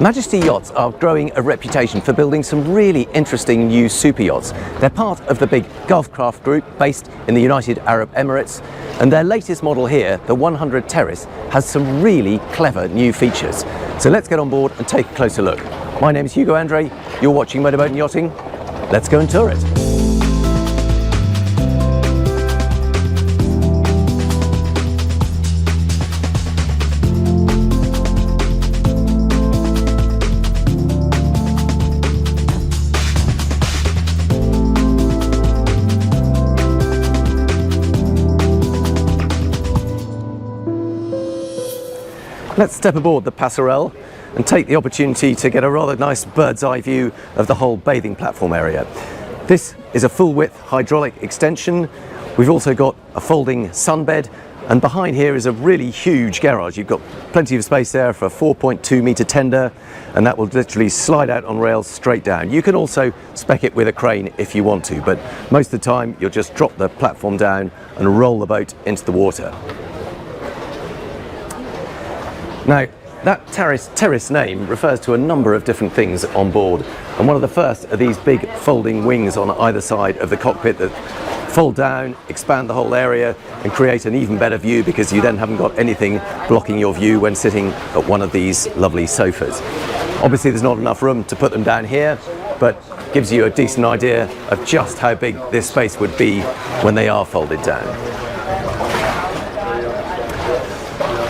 Majesty Yachts are growing a reputation for building some really interesting new super yachts. They're part of the big Gulf Craft group based in the United Arab Emirates, and their latest model here, the 100 Terrace, has some really clever new features. So let's get on board and take a closer look. My name is Hugo Andreae, you're watching Motorboat and Yachting. Let's go and tour it. Let's step aboard the Passerelle and take the opportunity to get a rather nice bird's eye view of the whole bathing platform area. This is a full width hydraulic extension. We've also got a folding sunbed, and behind here is a really huge garage. You've got plenty of space there for a 4.2 metre tender, and that will literally slide out on rails straight down. You can also spec it with a crane if you want to, but most of the time you'll just drop the platform down and roll the boat into the water. Now, that Terrace name refers to a number of different things on board, and one of the first are these big folding wings on either side of the cockpit that fold down, expand the whole area and create an even better view, because you then haven't got anything blocking your view when sitting at one of these lovely sofas. Obviously there's not enough room to put them down here, but gives you a decent idea of just how big this space would be when they are folded down.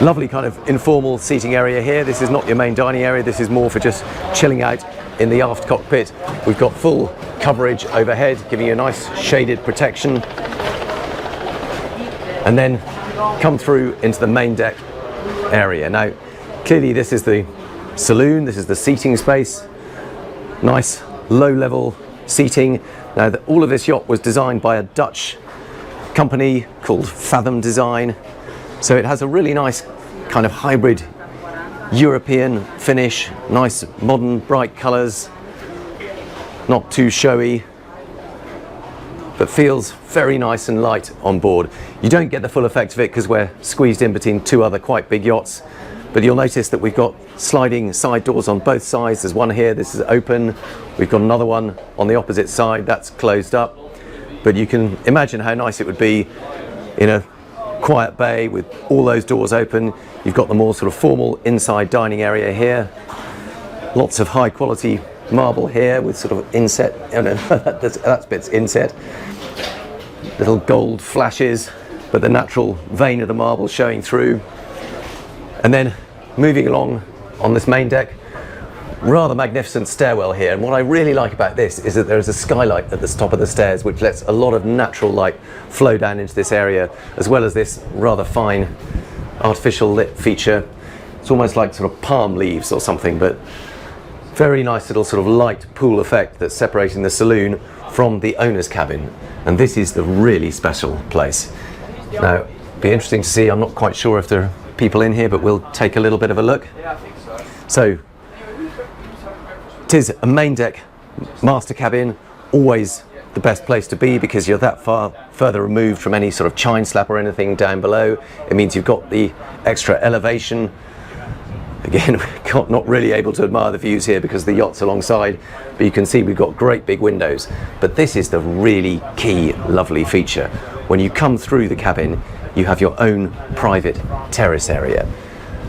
Lovely kind of informal seating area here. This is not your main dining area, this is more for just chilling out in the aft cockpit. We've got full coverage overhead, giving you a nice shaded protection. And then come through into the main deck area. Now, clearly this is the saloon, this is the seating space. Nice low-level seating. Now, all of this yacht was designed by a Dutch company called Fathom Design. So it has a really nice kind of hybrid European finish, nice modern bright colours, not too showy, but feels very nice and light on board. You don't get the full effect of it because we're squeezed in between two other quite big yachts, but you'll notice that we've got sliding side doors on both sides. There's one here, this is open. We've got another one on the opposite side, that's closed up. But you can imagine how nice it would be in a quiet bay with all those doors open. You've got the more sort of formal inside dining area here. Lots of high quality marble here with sort of inset, oh no, that bit's inset. Little gold flashes, but the natural vein of the marble showing through. And then moving along on this main deck, rather magnificent stairwell here, and what I really like about this is that there is a skylight at the top of the stairs which lets a lot of natural light flow down into this area, as well as this rather fine artificial lit feature. It's almost like sort of palm leaves or something, but very nice little sort of light pool effect that's separating the saloon from the owner's cabin, and this is the really special place. Now, it'll be interesting to see. I'm not quite sure if there are people in here, but we'll take a little bit of a look. So it is a main deck master cabin, always the best place to be because you're that far further removed from any sort of chine slap or anything down below. It means you've got the extra elevation. Again, we're not really able to admire the views here because the yacht's alongside, but you can see we've got great big windows. But this is the really key lovely feature. When you come through the cabin, you have your own private terrace area.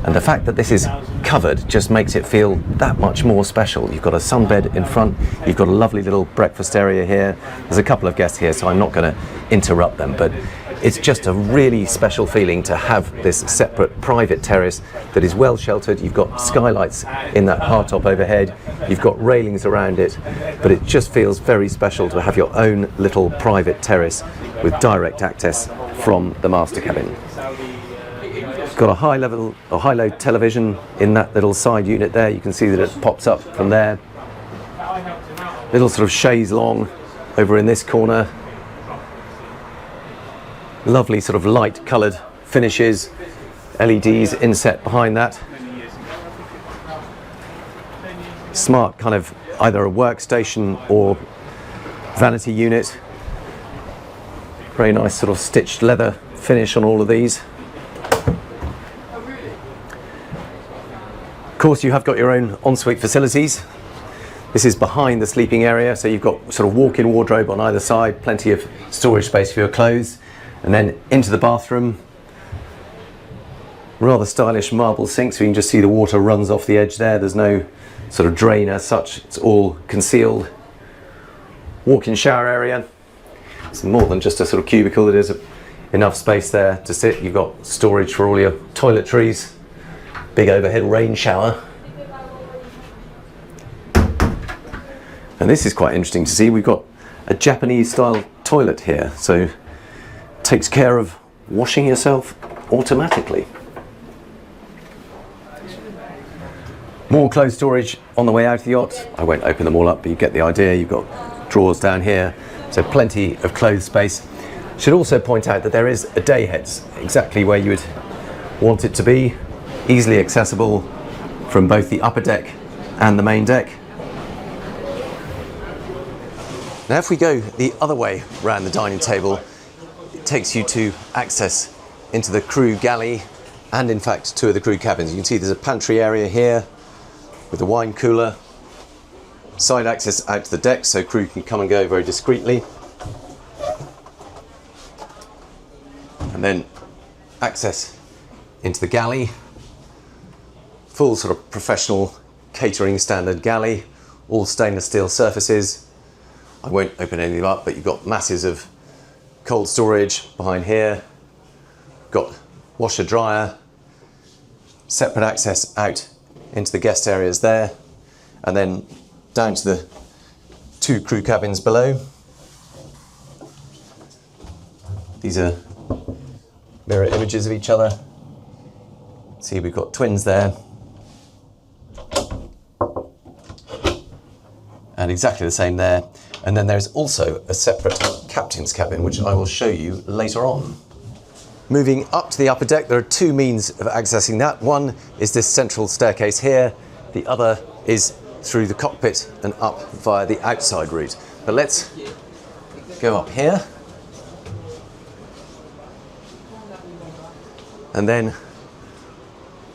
And the fact that this is covered just makes it feel that much more special. You've got a sunbed in front, you've got a lovely little breakfast area here. There's a couple of guests here, so I'm not going to interrupt them, but it's just a really special feeling to have this separate private terrace that is well sheltered. You've got skylights in that hardtop overhead, you've got railings around it, but it just feels very special to have your own little private terrace with direct access from the master cabin. Got a high-low television in that little side unit there. You can see that it pops up from there. Little sort of chaise longue over in this corner. Lovely sort of light coloured finishes, LEDs inset behind that. Smart kind of either a workstation or vanity unit. Very nice sort of stitched leather finish on all of these. Of course, you have got your own ensuite facilities. This is behind the sleeping area, so you've got sort of walk-in wardrobe on either side, plenty of storage space for your clothes, and then into the bathroom. Rather stylish marble sink, so you can just see the water runs off the edge there. There's no sort of drain as such, it's all concealed. Walk-in shower area. It's more than just a sort of cubicle, there's enough space there to sit. You've got storage for all your toiletries, big overhead rain shower. And this is quite interesting to see. We've got a Japanese style toilet here, so it takes care of washing yourself automatically. More clothes storage on the way out of the yacht. I won't open them all up, but you get the idea. You've got drawers down here, so plenty of clothes space. Should also point out that there is a day heads, exactly where you would want it to be, easily accessible from both the upper deck and the main deck. Now if we go the other way around the dining table, it takes you to access into the crew galley and in fact two of the crew cabins. You can see there's a pantry area here with a wine cooler, side access out to the deck so crew can come and go very discreetly, and then access into the galley, full sort of professional catering standard galley, all stainless steel surfaces. I won't open any of them up, but you've got masses of cold storage behind here. Got washer dryer, separate access out into the guest areas there, and then down to the two crew cabins below. These are mirror images of each other. See, we've got twins there. And exactly the same there. And then there's also a separate captain's cabin, which I will show you later on. Moving up to the upper deck, there are two means of accessing that. One is this central staircase here. The other is through the cockpit and up via the outside route. But let's go up here. And then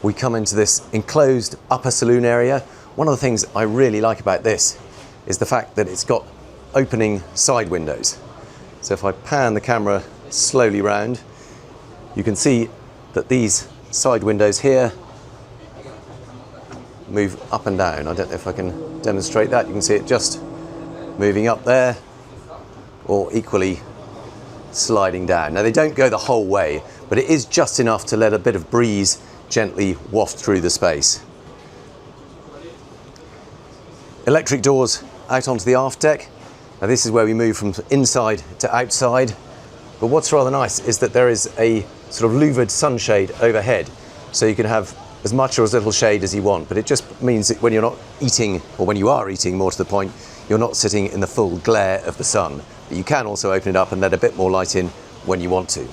we come into this enclosed upper saloon area. One of the things I really like about this is the fact that it's got opening side windows. So if I pan the camera slowly round, you can see that these side windows here move up and down. I don't know if I can demonstrate that. You can see it just moving up there, or equally sliding down. Now they don't go the whole way, but it is just enough to let a bit of breeze gently waft through the space. Electric doors out onto the aft deck. Now this is where we move from inside to outside, but what's rather nice is that there is a sort of louvered sunshade overhead, so you can have as much or as little shade as you want, but it just means that when you're not eating, or when you are eating more to the point, you're not sitting in the full glare of the sun. But you can also open it up and let a bit more light in when you want to.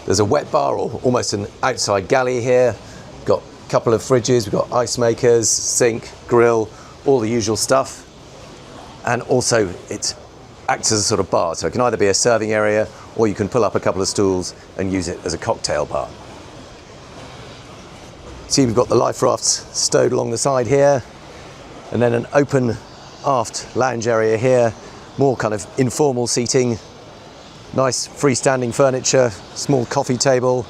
There's a wet bar, or almost an outside galley here. Got a couple of fridges, we've got ice makers, sink, grill, all the usual stuff. And also it acts as a sort of bar, so it can either be a serving area or you can pull up a couple of stools and use it as a cocktail bar. See, we've got the life rafts stowed along the side here, and then an open aft lounge area here, more kind of informal seating, nice freestanding furniture, small coffee table,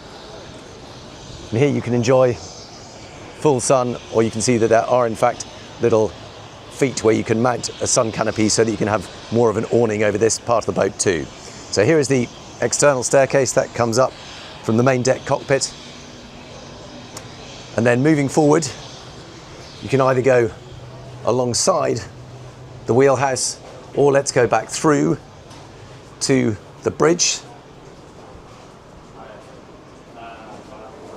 and here you can enjoy full sun, or you can see that there are in fact little feet where you can mount a sun canopy so that you can have more of an awning over this part of the boat too. So here is the external staircase that comes up from the main deck cockpit, and then moving forward you can either go alongside the wheelhouse, or let's go back through to the bridge.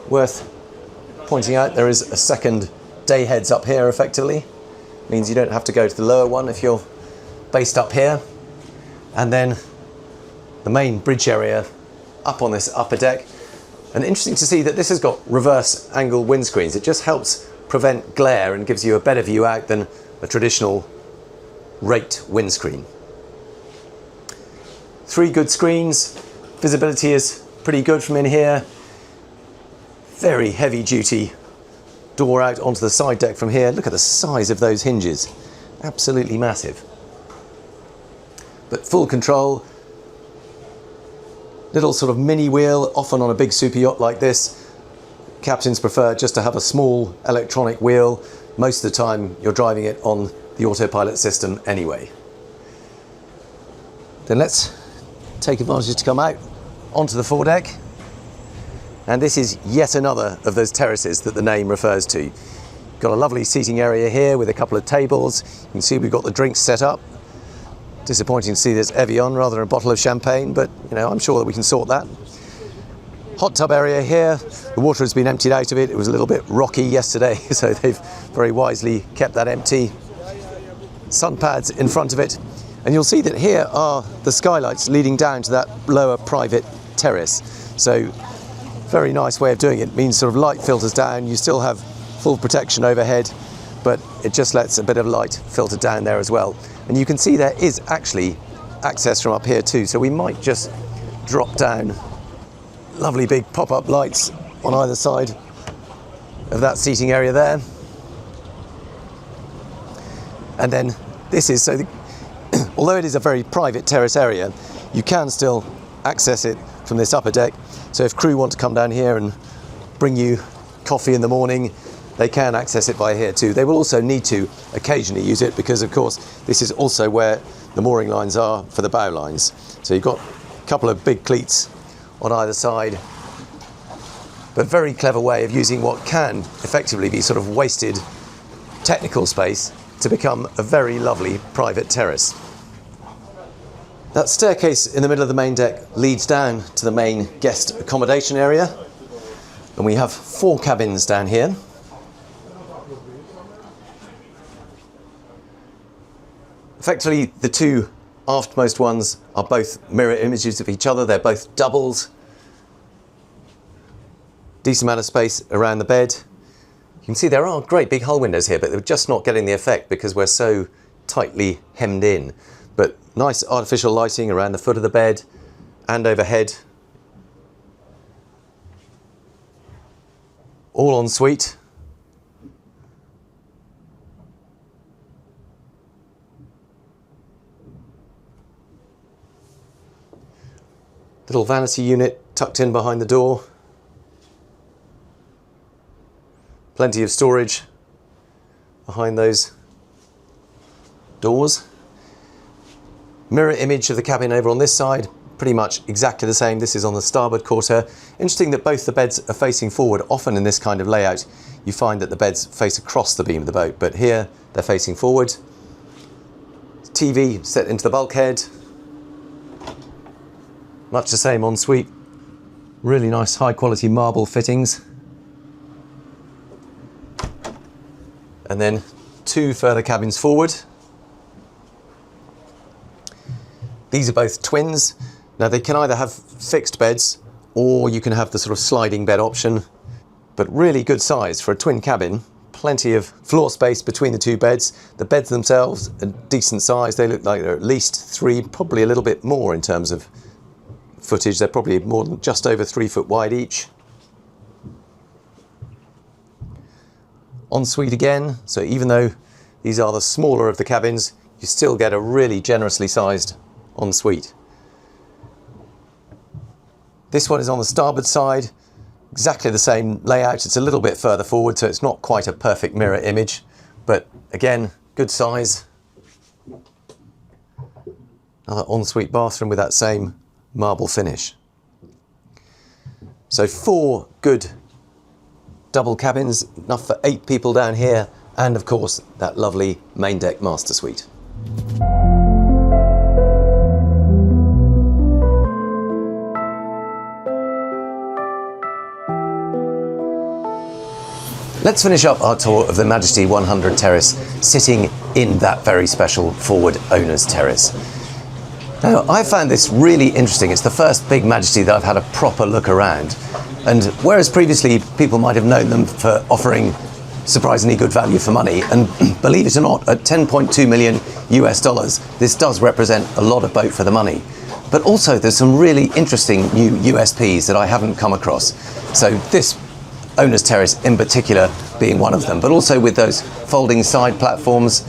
Worth pointing out, there is a second day heads up here effectively. Means you don't have to go to the lower one if you're based up here. And then the main bridge area up on this upper deck. And interesting to see that this has got reverse angle windscreens. It just helps prevent glare and gives you a better view out than a traditional raked windscreen. 3 good screens. Visibility is pretty good from in here. very heavy duty door out onto the side deck from here. Look at the size of those hinges, absolutely massive. But full control, little sort of mini wheel. Often on a big super yacht like this, captains prefer just to have a small electronic wheel. Most of the time you're driving it on the autopilot system anyway. Then let's take advantage to come out onto the foredeck. And this is yet another of those terraces that the name refers to. Got a lovely seating area here with a couple of tables. You can see we've got the drinks set up. Disappointing to see there's Evian rather than a bottle of champagne, but you know, I'm sure that we can sort that. Hot tub area here. The water has been emptied out of it. It was a little bit rocky yesterday, so they've very wisely kept that empty. Sun pads in front of it. And you'll see that here are the skylights leading down to that lower private terrace. So very nice way of doing it. Means sort of light filters down. You still have full protection overhead, but it just lets a bit of light filter down there as well. And you can see there is actually access from up here too. So we might just drop down. Lovely big pop-up lights on either side of that seating area there. And then this is, so although it is a very private terrace area, you can still access it from this upper deck. So if crew want to come down here and bring you coffee in the morning, they can access it by here too. They will also need to occasionally use it because of course this is also where the mooring lines are for the bow lines. So you've got a couple of big cleats on either side, but very clever way of using what can effectively be sort of wasted technical space to become a very lovely private terrace. That staircase in the middle of the main deck leads down to the main guest accommodation area, and we have 4 cabins down here. Effectively, the 2 aftmost ones are both mirror images of each other. They're both doubles. Decent amount of space around the bed. You can see there are great big hull windows here, but they're just not getting the effect because we're so tightly hemmed in. But nice artificial lighting around the foot of the bed and overhead. All en suite. Little vanity unit tucked in behind the door. Plenty of storage behind those doors. Mirror image of the cabin over on this side, pretty much exactly the same. This is on the starboard quarter. Interesting that both the beds are facing forward. Often in this kind of layout, you find that the beds face across the beam of the boat, but here they're facing forward. TV set into the bulkhead. Much the same en suite. Really nice high quality marble fittings. And then 2 further cabins forward. These are both twins. Now they can either have fixed beds or you can have the sort of sliding bed option, but really good size for a twin cabin. Plenty of floor space between the 2 beds. The beds themselves are decent size. They look like they're at least 3, probably a little bit more in terms of footage. They're probably more than just over 3 foot wide each. Ensuite again, so even though these are the smaller of the cabins, you still get a really generously sized ensuite. This one is on the starboard side, exactly the same layout. It's a little bit further forward, so it's not quite a perfect mirror image, but again, good size. Another ensuite bathroom with that same marble finish. So 4 good double cabins, enough for 8 people down here, and of course that lovely main deck master suite. Let's finish up our tour of the Majesty 100 Terrace, sitting in that very special forward owner's terrace. Now, I found this really interesting. It's the first big Majesty that I've had a proper look around. And whereas previously people might have known them for offering surprisingly good value for money, and believe it or not, at 10.2 million US dollars, this does represent a lot of boat for the money. But also there's some really interesting new USPs that I haven't come across. So this owner's terrace in particular being one of them, but also with those folding side platforms,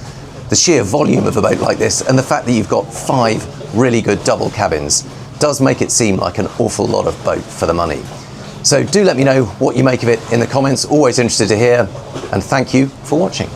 the sheer volume of a boat like this, and the fact that you've got 5 really good double cabins does make it seem like an awful lot of boat for the money. So do let me know what you make of it in the comments. Always interested to hear, and thank you for watching.